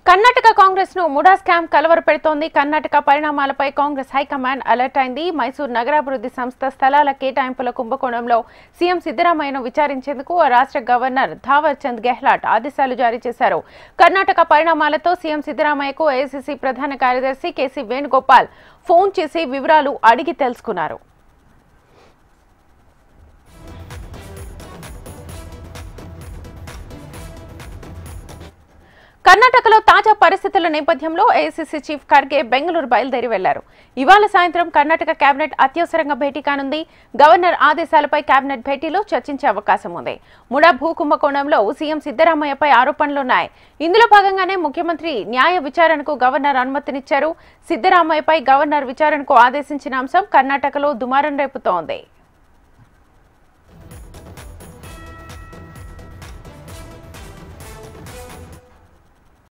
కర్ణాటక కాంగ్రెస్ ను MUDA scam కలవరపెడుతోంది. Karnataka పరిణామాలపై Congress high command alert అయింది. మైసూరు నగరాభివృద్ధి సంస్థ స్థలాల కేటాయింపుల కుంభకోణంలో సీఎం సిద్దరామయ్యను విచారించేందుకు ఆ రాష్ట్ర గవర్నర్ థావర్ చంద్ గెహ్లాట్ ఆదేశాలు జారీ చేశారు. కర్ణాటక పరిణామాలతో సీఎం సిద్దరామయ్యకు ఏఐసీసీ ప్రధాన కార్యదర్శి కేసీ వేణుగోపాల్ ఫోన్ చేసి వివరాలు అడిగి తెలుసుకున్నారు. కర్ణాటకలో తాజా పరిస్థితుల నేపథ్యంలో ఏఐసీసీ చీఫ్ ఖర్గే బెంగళూరు బయలుదేరి వెళ్లారు. ఇవాళ సాయంత్రం కర్ణాటక కేబినెట్ అత్యవసరంగా భేటీ కానుంది. గవర్నర్ ఆదేశాలపై కేబినెట్ భేటీలో చర్చించే అవకాశం ఉంది. ముడా భూ కుంభకోణంలో సీఎం సిద్దరామయ్యపై ఆరోపణలున్నాయి. ఇందులో భాగంగానే ముఖ్యమంత్రి న్యాయ విచారణకు గవర్నర్ అనుమతినిచ్చారు. సిద్దరామయ్యపై గవర్నర్ విచారణకు ఆదేశించిన అంశం కర్ణాటకలో దుమారం రేపుతోంది.